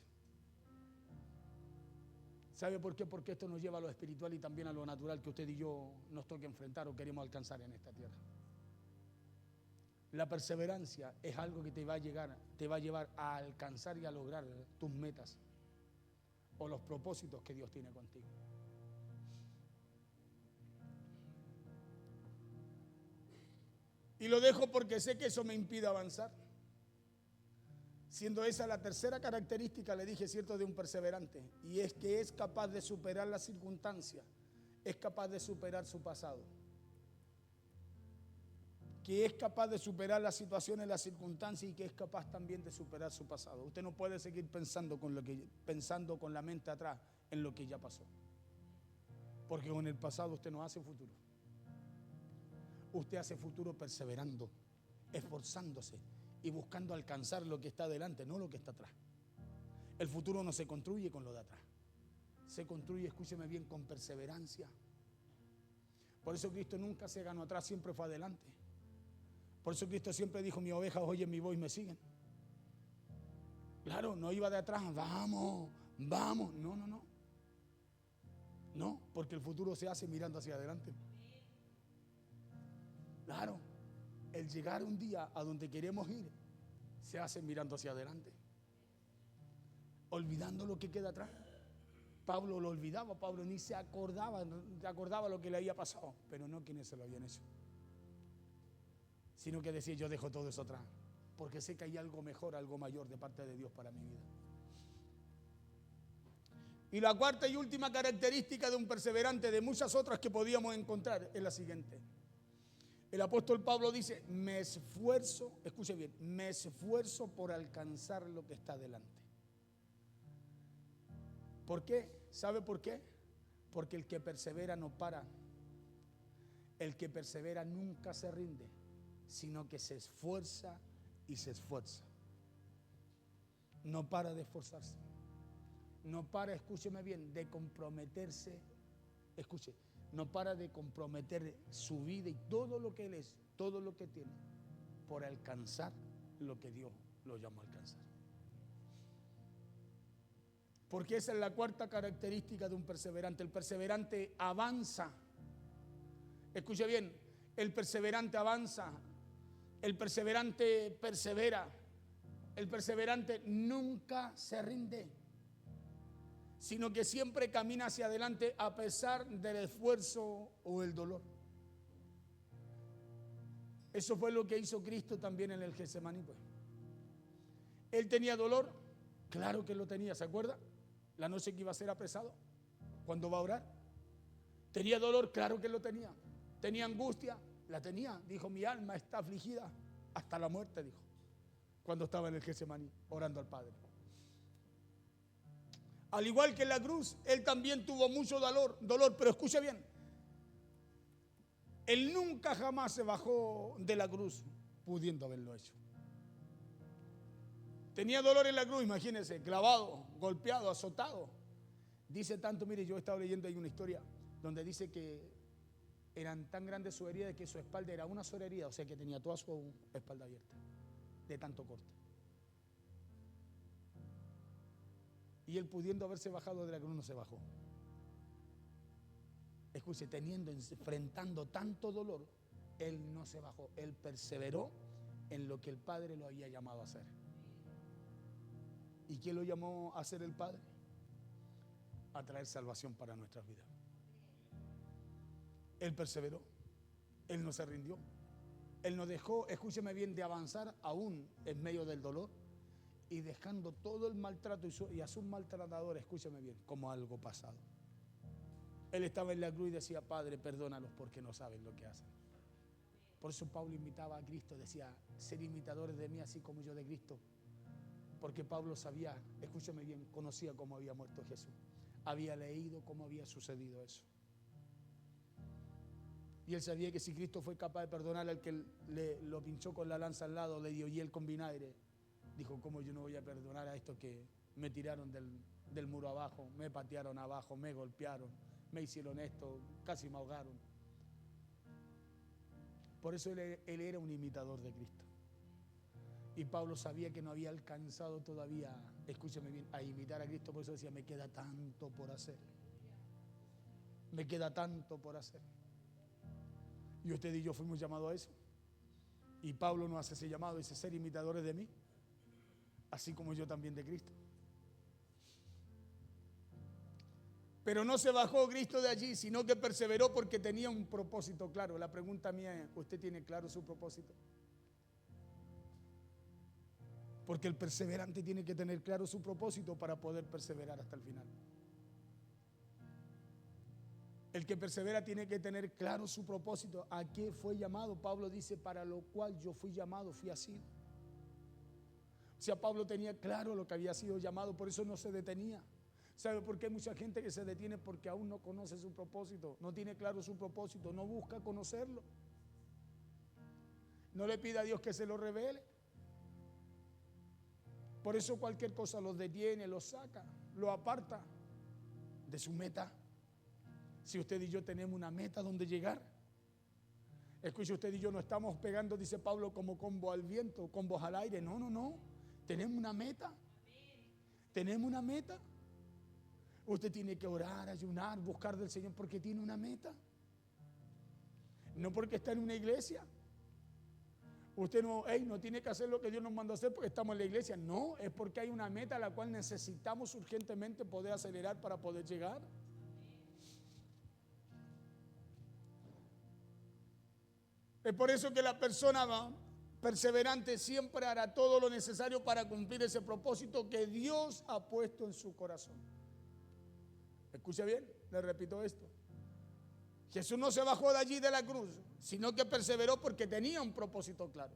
¿Sabe por qué? Porque esto nos lleva a lo espiritual y también a lo natural que usted y yo nos toque enfrentar o queremos alcanzar en esta tierra. La perseverancia es algo que te va a llevar a alcanzar y a lograr tus metas o los propósitos que Dios tiene contigo. Y lo dejo porque sé que eso me impide avanzar. Siendo esa la tercera característica, le dije, cierto, de un perseverante, y es que es capaz de superar las circunstancias, es capaz de superar su pasado, que es capaz de superar las situaciones, las circunstancias, y que es capaz también de superar su pasado. Usted no puede seguir pensando con la mente atrás en lo que ya pasó, porque con el pasado usted no hace futuro. Usted hace futuro perseverando, esforzándose y buscando alcanzar lo que está adelante, no lo que está atrás. El futuro no se construye con lo de atrás. Se construye, escúcheme bien, con perseverancia. Por eso Cristo nunca se ganó atrás, siempre fue adelante. Por eso Cristo siempre dijo, mis ovejas oyen mi voz y me siguen. Claro, no iba de atrás, vamos. No. Porque el futuro se hace mirando hacia adelante. Claro, el llegar un día a donde queremos ir se hace mirando hacia adelante, olvidando lo que queda atrás. Pablo lo olvidaba, Pablo ni se acordaba lo que le había pasado, pero no quienes se lo habían hecho, sino que decía: yo dejo todo eso atrás, porque sé que hay algo mejor, algo mayor de parte de Dios para mi vida. Y la cuarta y última característica de un perseverante, de muchas otras que podíamos encontrar, es la siguiente. El apóstol Pablo dice: me esfuerzo, escuche bien, me esfuerzo por alcanzar lo que está delante. ¿Por qué? ¿Sabe por qué? Porque el que persevera no para. El que persevera nunca se rinde, sino que se esfuerza y se esfuerza. No para de esforzarse. No para, escúcheme bien, de comprometerse. Escuche, no para de comprometer su vida y todo lo que él es, todo lo que tiene, por alcanzar lo que Dios lo llamó a alcanzar. Porque esa es la cuarta característica de un perseverante. El perseverante avanza. Escuche bien, el perseverante avanza. El perseverante persevera. El perseverante nunca se rinde, sino que siempre camina hacia adelante a pesar del esfuerzo o el dolor. Eso fue lo que hizo Cristo también en el Getsemaní, pues. Él tenía dolor, claro que lo tenía, ¿se acuerda? La noche que iba a ser apresado, cuando va a orar. Tenía dolor, claro que lo tenía. Tenía angustia, la tenía. Dijo: mi alma está afligida hasta la muerte, dijo, cuando estaba en el Getsemaní orando al Padre. Al igual que en la cruz, él también tuvo mucho dolor, pero escuche bien, él nunca jamás se bajó de la cruz pudiendo haberlo hecho. Tenía dolor en la cruz, imagínense, clavado, golpeado, azotado. Dice tanto, mire, yo he estado leyendo ahí una historia donde dice que eran tan grandes sus heridas que su espalda era una sola herida, o sea que tenía toda su espalda abierta, de tanto corte. Y él, pudiendo haberse bajado de la cruz, no se bajó. Escuche, enfrentando tanto dolor, él no se bajó. Él perseveró en lo que el Padre lo había llamado a hacer. ¿Y quién lo llamó a hacer el Padre? A traer salvación para nuestras vidas. Él perseveró. Él no se rindió. Él no dejó, escúcheme bien, de avanzar aún en medio del dolor y dejando todo el maltrato y a sus maltratadores, escúcheme bien, como algo pasado. Él estaba en la cruz y decía: Padre, perdónalos porque no saben lo que hacen. Por eso Pablo imitaba a Cristo, decía: ser imitadores de mí así como yo de Cristo. Porque Pablo sabía, escúcheme bien, conocía cómo había muerto Jesús. Había leído cómo había sucedido eso. Y él sabía que si Cristo fue capaz de perdonar al que lo pinchó con la lanza al lado, le dio hiel con vinagre, dijo: ¿cómo yo no voy a perdonar a estos que me tiraron del muro abajo, me patearon abajo, me golpearon, me hicieron esto, casi me ahogaron? Por eso él era un imitador de Cristo. Y Pablo sabía que no había alcanzado todavía, escúcheme bien, a imitar a Cristo. Por eso decía: me queda tanto por hacer. Me queda tanto por hacer. Y usted y yo fuimos llamados a eso. Y Pablo nos hace ese llamado, dice: ser imitadores de mí, así como yo también de Cristo. Pero no se bajó Cristo de allí, sino que perseveró porque tenía un propósito claro. La pregunta mía es: ¿usted tiene claro su propósito? Porque el perseverante tiene que tener claro su propósito para poder perseverar hasta el final. El que persevera tiene que tener claro su propósito. ¿A qué fue llamado? Pablo dice: para lo cual yo fui llamado, fui asido. O sea, Pablo tenía claro lo que había sido llamado, por eso no se detenía. ¿Sabe por qué hay mucha gente que se detiene? Porque aún no conoce su propósito, no tiene claro su propósito, no busca conocerlo. No le pida a Dios que se lo revele. Por eso cualquier cosa los detiene, los saca, los aparta de su meta. Si usted y yo tenemos una meta donde llegar, escuche, usted y yo no estamos pegando, dice Pablo, como combos al viento, combos al aire. No. Tenemos una meta. Tenemos una meta. Usted tiene que orar, ayunar, buscar del Señor porque tiene una meta. No porque está en una iglesia. Usted no tiene que hacer lo que Dios nos mandó a hacer porque estamos en la iglesia. No, es porque hay una meta a la cual necesitamos urgentemente poder acelerar para poder llegar. Es por eso que la persona perseverante siempre hará todo lo necesario para cumplir ese propósito que Dios ha puesto en su corazón. Escuche bien, le repito esto. Jesús no se bajó de allí de la cruz, sino que perseveró porque tenía un propósito claro.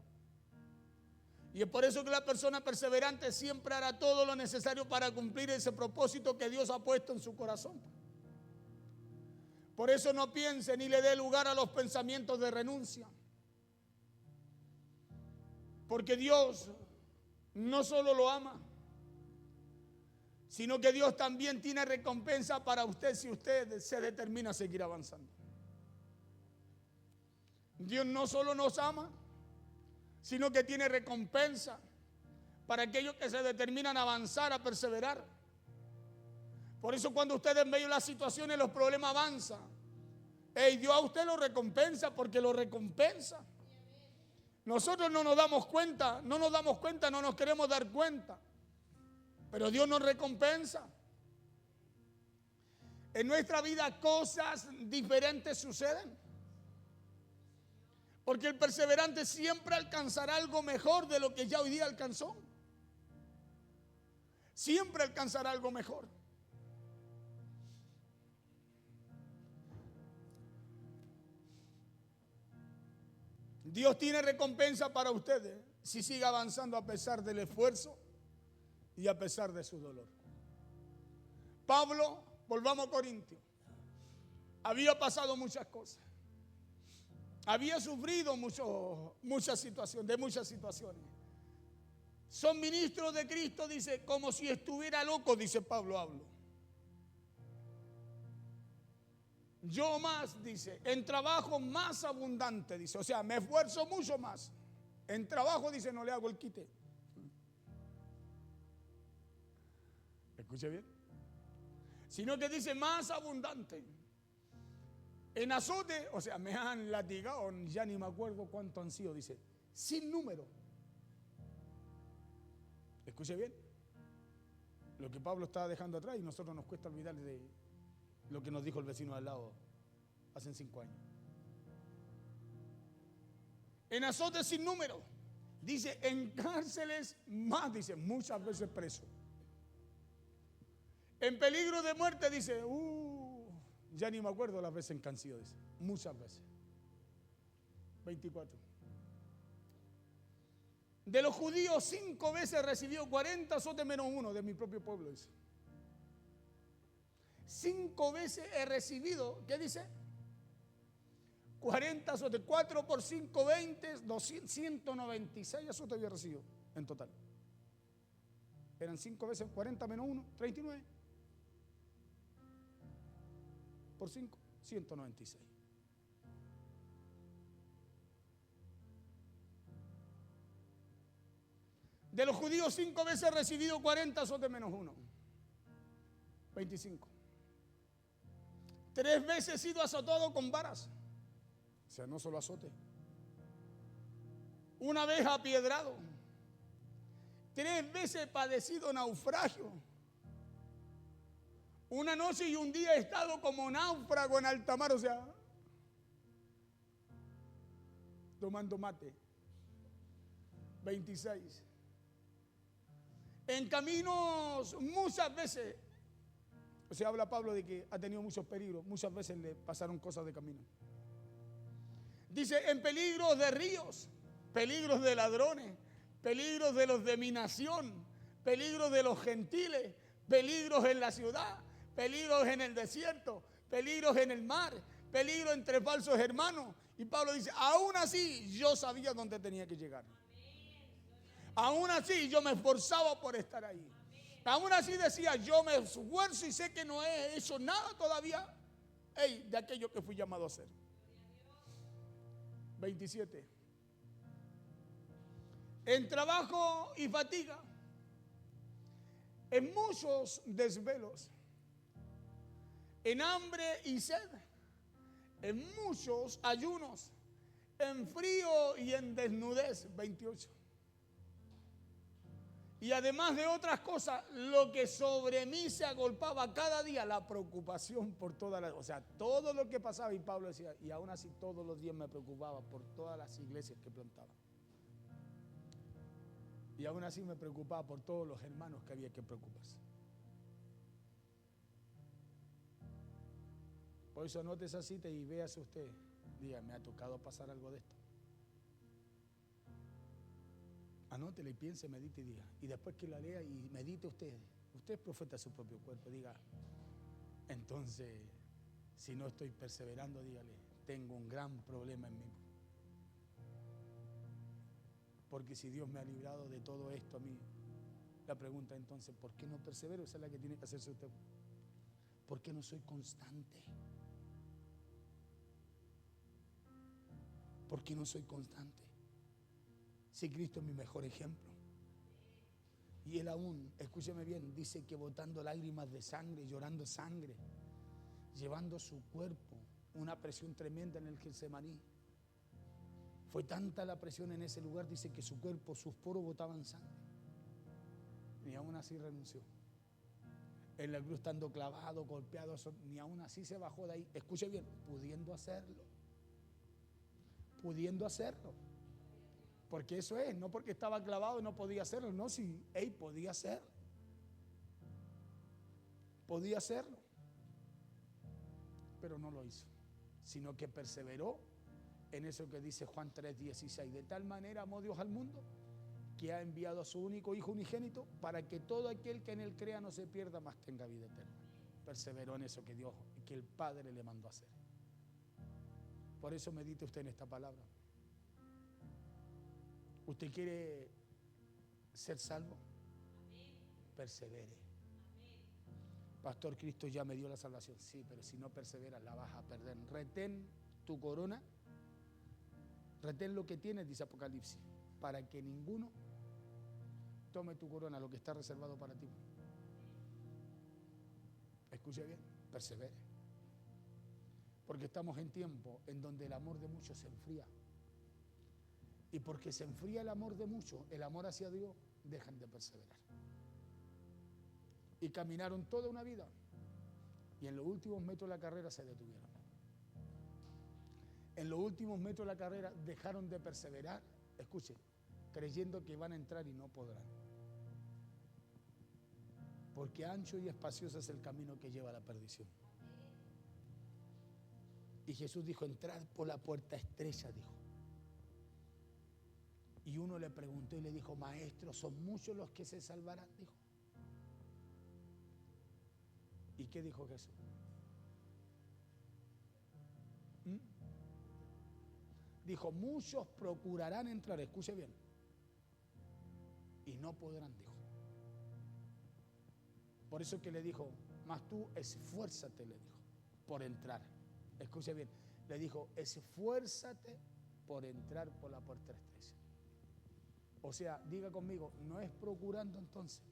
Y es por eso que la persona perseverante siempre hará todo lo necesario para cumplir ese propósito que Dios ha puesto en su corazón. Por eso no piense ni le dé lugar a los pensamientos de renuncia. Porque Dios no solo lo ama, sino que Dios también tiene recompensa para usted si usted se determina a seguir avanzando. Dios no solo nos ama, sino que tiene recompensa para aquellos que se determinan a avanzar, a perseverar. Por eso cuando usted en medio de las situaciones, los problemas avanza, Dios a usted lo recompensa porque lo recompensa. Nosotros no nos damos cuenta, no nos queremos dar cuenta, pero Dios nos recompensa. En nuestra vida cosas diferentes suceden. Porque el perseverante siempre alcanzará algo mejor de lo que ya hoy día alcanzó. Siempre alcanzará algo mejor. Dios tiene recompensa para ustedes si sigue avanzando a pesar del esfuerzo y a pesar de su dolor. Pablo, volvamos a Corintios, había pasado muchas cosas. Había sufrido muchas situaciones. Son ministros de Cristo, dice, como si estuviera loco, dice Pablo, hablo. Yo más, dice, en trabajo más abundante, dice, o sea, me esfuerzo mucho más. En trabajo, dice, no le hago el quite. Escuche bien. Sino que dice más abundante. En azote, o sea, me han latigado, ya ni me acuerdo cuánto han sido, dice, sin número. Escuche bien, lo que Pablo estaba dejando atrás y nosotros nos cuesta olvidar de lo que nos dijo el vecino al lado hace 5 años. En azote sin número, dice, en cárceles más, dice, muchas veces preso. En peligro de muerte, dice, ya ni me acuerdo las veces en que han sido, dice, muchas veces. 24. De los judíos 5 veces recibió 40 azotes menos 1 de mi propio pueblo, dice. 5 veces he recibido, ¿qué dice? 40 azotes, 4 por 5, 20, 196 azotes había recibido en total. Eran 5 veces 40 menos 1, 39. Por 5, 196. De los judíos 5 veces he recibido 40 azotes menos 1. 25. 3 veces he sido azotado con varas. O sea, no solo azote. 1 vez apiedrado. 3 veces he padecido naufragio. 1 noche y un día he estado como náufrago en alta mar, o sea, tomando mate. 26. En caminos muchas veces, o sea, habla Pablo de que ha tenido muchos peligros, muchas veces le pasaron cosas de camino. Dice, en peligros de ríos, peligros de ladrones, peligros de los de mi nación, peligros de los gentiles, peligros en la ciudad, peligros en el desierto, peligros en el mar, peligro entre falsos hermanos. Y Pablo dice, aún así yo sabía dónde tenía que llegar. Aún así yo me esforzaba por estar ahí. Aún así decía, yo me esfuerzo y sé que no he hecho nada todavía de aquello que fui llamado a hacer. 27. En trabajo y fatiga, en muchos desvelos, en hambre y sed, en muchos ayunos, en frío y en desnudez. 28. Y además de otras cosas, lo que sobre mí se agolpaba cada día, la preocupación por todas las... O sea, todo lo que pasaba, y Pablo decía, y aún así todos los días me preocupaba por todas las iglesias que plantaba. Y aún así me preocupaba por todos los hermanos que había que preocuparse. Por eso anote esa cita y véase usted. Diga, me ha tocado pasar algo de esto. Anótela y piense, medite y diga. Y después que la lea y medite usted. Usted es profeta de su propio cuerpo. Diga, entonces, si no estoy perseverando, dígale, tengo un gran problema en mí. Porque si Dios me ha librado de todo esto a mí, la pregunta entonces, ¿por qué no persevero? Esa es la que tiene que hacerse usted. ¿Por qué no soy constante? ¿Por qué no soy constante? Si Cristo es mi mejor ejemplo. Y Él aún, escúcheme bien, dice que botando lágrimas de sangre, llorando sangre, llevando su cuerpo, una presión tremenda en el Getsemaní. Fue tanta la presión en ese lugar, dice que su cuerpo, sus poros botaban sangre. Ni aún así renunció. En la cruz estando clavado, golpeado, ni aún así se bajó de ahí. Escuche bien, pudiendo hacerlo. Pudiendo hacerlo. Porque eso es, no porque estaba clavado y no podía hacerlo, no, si él podía hacerlo. Podía hacerlo. Pero no lo hizo, sino que perseveró en eso que dice Juan 3:16. De tal manera amó Dios al mundo que ha enviado a su único Hijo unigénito para que todo aquel que en él crea no se pierda, mas tenga vida eterna. Perseveró en eso que Dios, que el Padre le mandó a hacer. Por eso medite usted en esta palabra. ¿Usted quiere ser salvo? Persevere. Pastor, Cristo ya me dio la salvación. Sí, pero si no perseveras la vas a perder. Retén tu corona. Retén lo que tienes, dice Apocalipsis, para que ninguno tome tu corona, lo que está reservado para ti. Escuche bien, persevere. Porque estamos en tiempo en donde el amor de muchos se enfría. Y porque se enfría el amor de muchos, el amor hacia Dios, dejan de perseverar. Y caminaron toda una vida. Y en los últimos metros de la carrera se detuvieron. En los últimos metros de la carrera dejaron de perseverar, escuche, creyendo que van a entrar y no podrán. Porque ancho y espacioso es el camino que lleva a la perdición. Y Jesús dijo, entrad por la puerta estrecha, dijo. Y uno le preguntó y le dijo, maestro, ¿son muchos los que se salvarán? Dijo. ¿Y qué dijo Jesús? Dijo, muchos procurarán entrar, escuche bien, y no podrán, dijo. Por eso que le dijo, mas tú esfuérzate, le dijo, por entrar. Escuche bien, le dijo, esfuérzate por entrar por la puerta estrecha. O sea, diga conmigo, no es procurando entonces,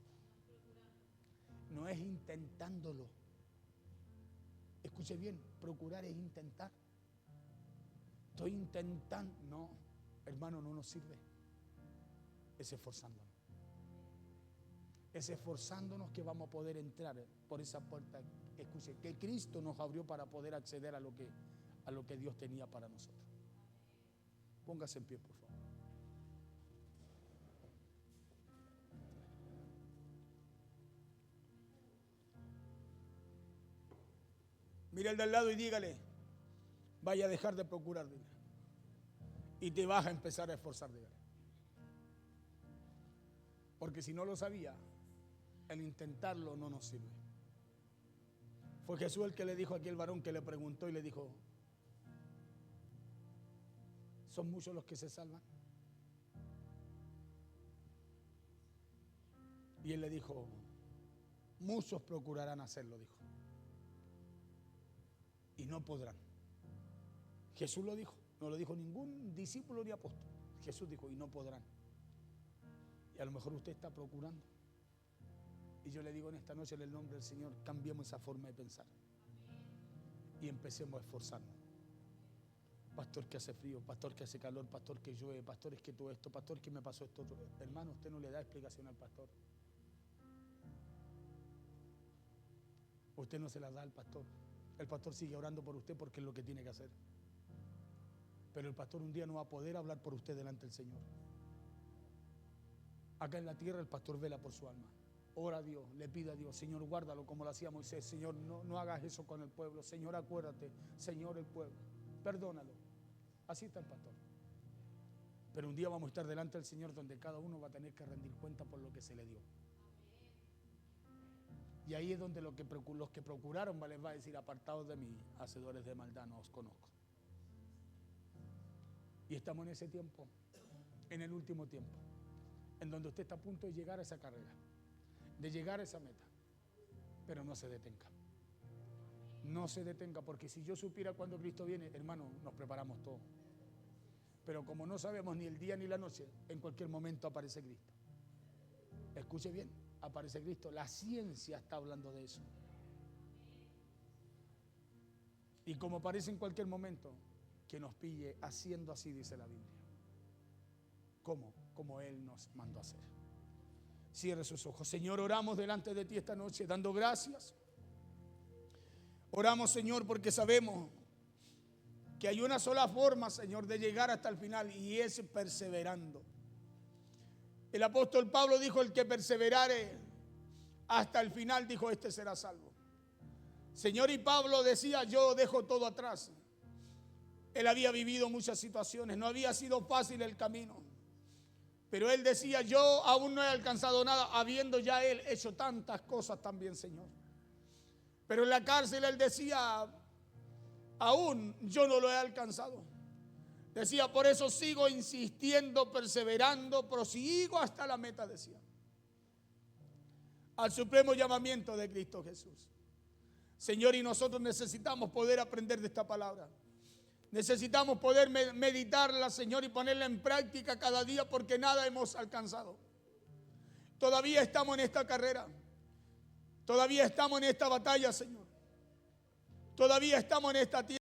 no es intentándolo. Escuche bien, procurar es intentar. Estoy intentando, no, hermano, no nos sirve. Es esforzándonos. Es esforzándonos que vamos a poder entrar por esa puerta, escuche, que Cristo nos abrió para poder acceder a lo que Dios tenía para nosotros. Póngase en pie, por favor. Mira al de al lado y dígale, vaya a dejar de procurar, dígale, y te vas a empezar a esforzar, dígale. Porque si no lo sabía, el intentarlo no nos sirve. Fue Jesús el que le dijo a aquel varón que le preguntó y le dijo, ¿son muchos los que se salvan? Y él le dijo, muchos procurarán hacerlo, dijo, y no podrán. Jesús lo dijo, no lo dijo ningún discípulo ni apóstol. Jesús dijo, y no podrán. Y a lo mejor usted está procurando. Y yo le digo en esta noche, en el nombre del Señor, cambiemos esa forma de pensar. y empecemos a esforzarnos. Pastor, que hace frío, pastor, que hace calor, pastor, que llueve, pastor, es que todo esto, pastor, que me pasó esto otro. Hermano, usted no le da explicación al pastor. Usted no se la da al pastor. El pastor sigue orando por usted porque es lo que tiene que hacer. Pero el pastor un día no va a poder hablar por usted delante del Señor. Acá en la tierra el pastor vela por su alma. Ora a Dios, le pide a Dios, Señor, guárdalo como lo hacía Moisés. Señor, no hagas eso con el pueblo. Señor, acuérdate. Señor, el pueblo, perdónalo. Así está el pastor. Pero un día vamos a estar delante del Señor donde cada uno va a tener que rendir cuenta por lo que se le dio. Y ahí es donde los que procuraron les va a decir: apartados de mí, hacedores de maldad, no os conozco. Y estamos en ese tiempo, en el último tiempo, en donde usted está a punto de llegar a esa carrera, de llegar a esa meta. Pero no se detenga. No se detenga, porque si yo supiera cuándo Cristo viene, hermano, nos preparamos todo. Pero como no sabemos ni el día ni la noche, en cualquier momento aparece Cristo. Escuche bien, aparece Cristo. La ciencia está hablando de eso. Y como aparece en cualquier momento, que nos pille haciendo así, dice la Biblia. ¿Cómo? Como Él nos mandó a hacer. Cierre sus ojos. Señor, oramos delante de ti esta noche, dando gracias. Oramos, Señor, porque sabemos que hay una sola forma, Señor, de llegar hasta el final, y es perseverando. El apóstol Pablo dijo: el que perseverare hasta el final, dijo, este será salvo. Señor, y Pablo decía: yo dejo todo atrás. Él había vivido muchas situaciones, no había sido fácil el camino. Pero él decía: yo aún no he alcanzado nada, habiendo ya él hecho tantas cosas también, Señor. Pero en la cárcel él decía: aún yo no lo he alcanzado. Decía: por eso sigo insistiendo, perseverando, prosigo hasta la meta, decía. Al supremo llamamiento de Cristo Jesús. Señor, y nosotros necesitamos poder aprender de esta palabra. Necesitamos poder meditarla, Señor, y ponerla en práctica cada día, porque nada hemos alcanzado. Todavía estamos en esta carrera. Todavía estamos en esta batalla, Señor. Todavía estamos en esta tierra.